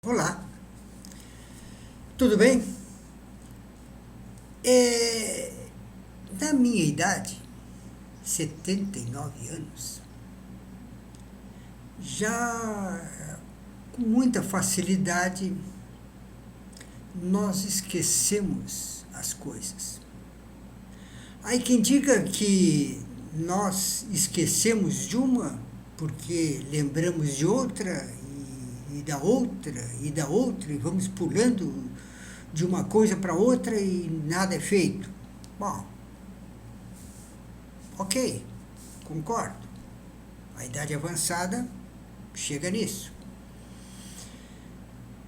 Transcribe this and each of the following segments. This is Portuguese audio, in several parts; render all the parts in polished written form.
Olá, tudo bem? Na minha idade, 79 anos, já com muita facilidade nós esquecemos as coisas. Aí quem diga que nós esquecemos de uma porque lembramos de outra e da outra e da outra e vamos pulando de uma coisa para outra e nada é feito. Bom, ok, concordo. A idade avançada chega nisso.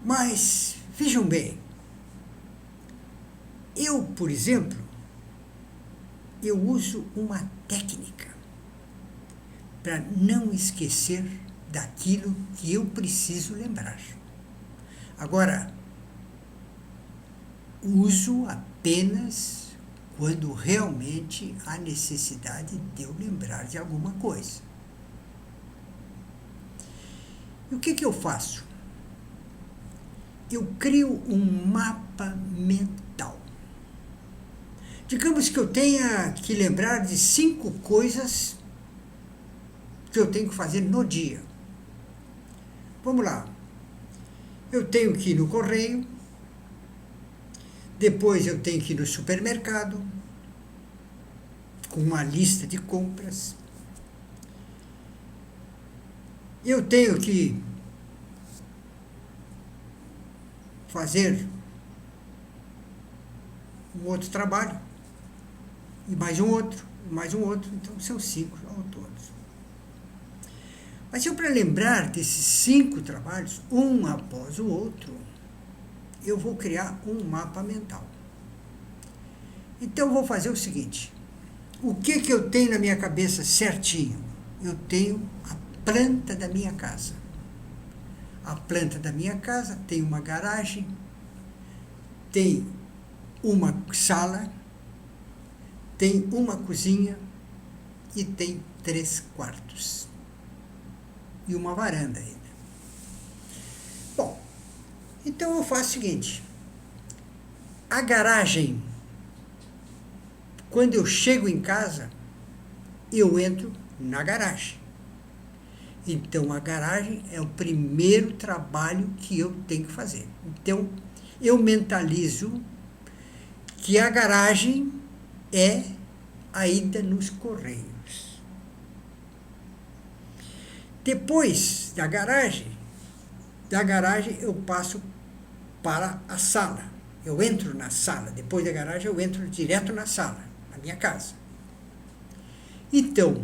Mas vejam bem, eu, por exemplo, eu uso uma técnica para não esquecer daquilo que eu preciso lembrar. Agora, uso apenas quando realmente há necessidade de eu lembrar de alguma coisa. E o que eu faço? Eu crio um mapa mental. Digamos que eu tenha que lembrar de 5 coisas que eu tenho que fazer no dia. Vamos lá. Eu tenho que ir no correio, depois eu tenho que ir no supermercado, com uma lista de compras. Eu tenho que fazer um outro trabalho, e mais um outro, e mais um outro. Então são 5 ao todo. Mas eu, para lembrar desses 5 trabalhos, um após o outro, eu vou criar um mapa mental. Então eu vou fazer o seguinte: o que eu tenho na minha cabeça certinho? Eu tenho a planta da minha casa. A planta da minha casa tem uma garagem, tem uma sala, tem uma cozinha e tem 3 quartos. E uma varanda ainda. Bom, então eu faço o seguinte: a garagem, quando eu chego em casa, eu entro na garagem. Então a garagem é o primeiro trabalho que eu tenho que fazer. Então eu mentalizo que a garagem é a ida nos correios. Depois da garagem eu passo para a sala. Eu entro na sala. Depois da garagem eu entro direto na sala, na minha casa. Então,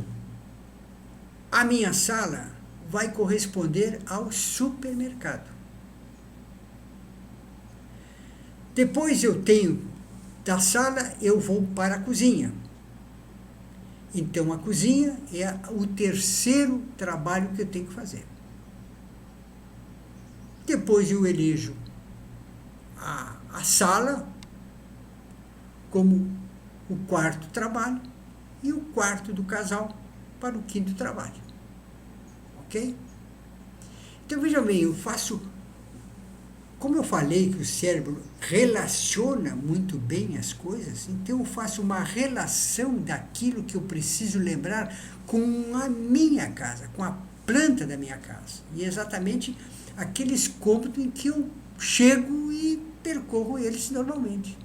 a minha sala vai corresponder ao supermercado. Depois eu tenho da sala, eu vou para a cozinha. Então a cozinha é o terceiro trabalho que eu tenho que fazer. Depois eu elejo a sala como o 4º trabalho e o 4º do casal para o 5º trabalho. Ok? Então veja bem, eu faço. Como eu falei que o cérebro relaciona muito bem as coisas, então eu faço uma relação daquilo que eu preciso lembrar com a minha casa, com a planta da minha casa. E exatamente aqueles cômodos em que eu chego e percorro eles normalmente.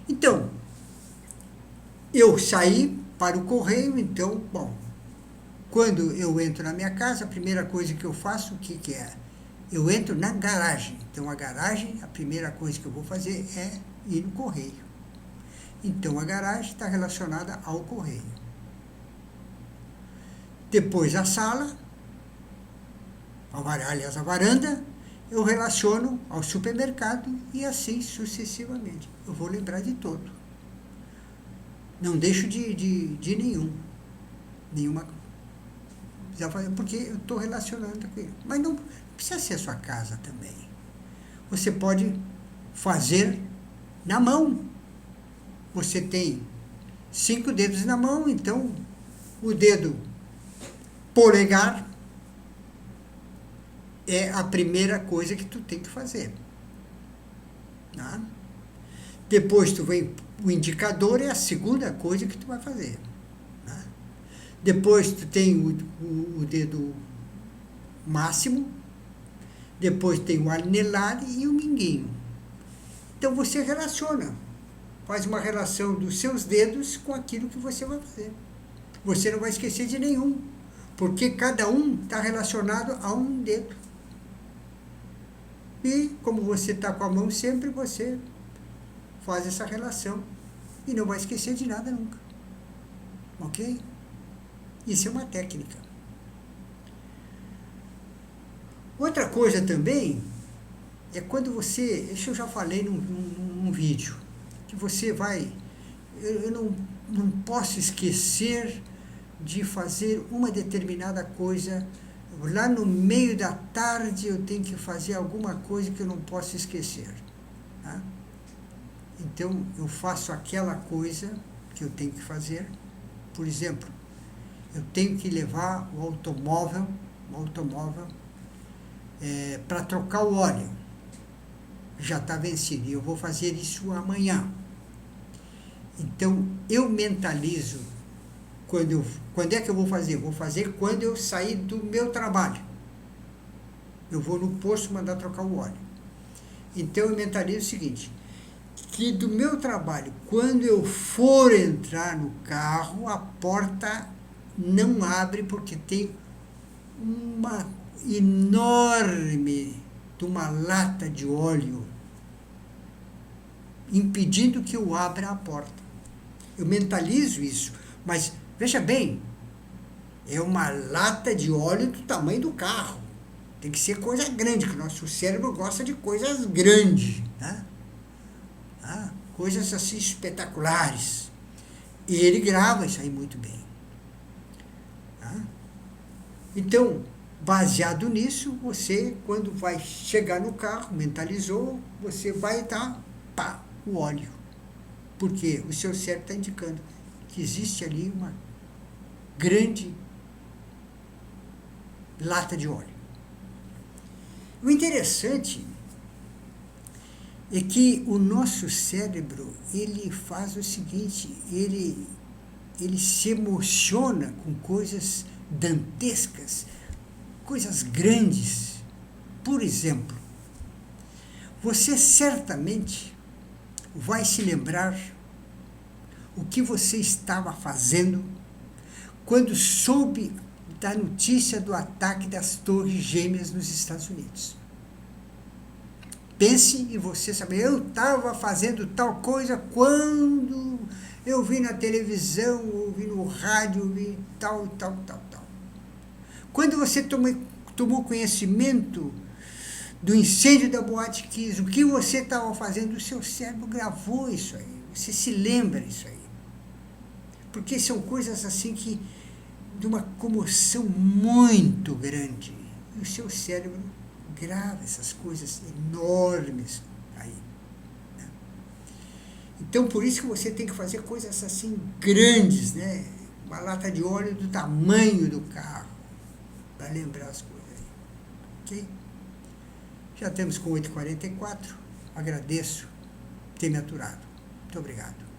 Então, eu saí para o correio, então, bom, quando eu entro na minha casa, a primeira coisa que eu faço, o que é? Eu entro na garagem. Então, a garagem, a primeira coisa que eu vou fazer é ir no correio. Então, a garagem está relacionada ao correio. Depois, a sala, aliás, a varanda, eu relaciono ao supermercado e assim sucessivamente. Eu vou lembrar de todo. Não deixo de nenhuma. Porque eu estou relacionando com ele. Mas não precisa ser a sua casa também. Você pode fazer na mão. Você tem 5 dedos na mão, então o dedo polegar é a primeira coisa que tu tem que fazer. Tá? Depois tu vem, o indicador é a segunda coisa que tu vai fazer. Tá? Depois tu tem o dedo máximo, depois tem o anelar e o minguinho. Então você relaciona, faz uma relação dos seus dedos com aquilo que você vai fazer. Você não vai esquecer de nenhum, porque cada um está relacionado a um dedo. E como você está com a mão sempre, você faz essa relação e não vai esquecer de nada nunca. Ok? Isso é uma técnica. Outra coisa também é quando você, isso eu já falei num vídeo, que você vai, eu não posso esquecer de fazer uma determinada coisa, lá no meio da tarde eu tenho que fazer alguma coisa que eu não posso esquecer. Tá? Então eu faço aquela coisa que eu tenho que fazer. Por exemplo, eu tenho que levar o automóvel para trocar o óleo. Já está vencido e eu vou fazer isso amanhã. Então eu mentalizo quando é que eu vou fazer? Vou fazer quando eu sair do meu trabalho. Eu vou no posto mandar trocar o óleo. Então eu mentalizo o seguinte, que do meu trabalho, quando eu for entrar no carro, a porta não abre porque tem uma enorme de uma lata de óleo impedindo que eu abra a porta. Eu mentalizo isso, mas veja bem, é uma lata de óleo do tamanho do carro. Tem que ser coisa grande, que o nosso cérebro gosta de coisas grandes, né? Coisas assim espetaculares. E ele grava isso aí muito bem. Tá? Então, baseado nisso, você, quando vai chegar no carro, mentalizou, você vai dar, o óleo. Porque o seu cérebro está indicando que existe ali uma grande lata de óleo. O interessante é que o nosso cérebro, ele faz o seguinte, ele se emociona com coisas dantescas, coisas grandes. Por exemplo, você certamente vai se lembrar o que você estava fazendo quando soube da notícia do ataque das Torres Gêmeas nos Estados Unidos. Pense em você saber, eu estava fazendo tal coisa quando eu vi na televisão, ouvi no rádio, vi tal. Quando você tomou conhecimento do incêndio da Boate Kiss, o que você estava fazendo, o seu cérebro gravou isso aí, você se lembra isso aí. Porque são coisas assim que, de uma comoção muito grande, e o seu cérebro grava essas coisas enormes aí. Né? Então, por isso que você tem que fazer coisas assim grandes, né? Uma lata de óleo do tamanho do carro, para lembrar as coisas aí. Ok? Já estamos com 8h44. Agradeço ter me aturado. Muito obrigado.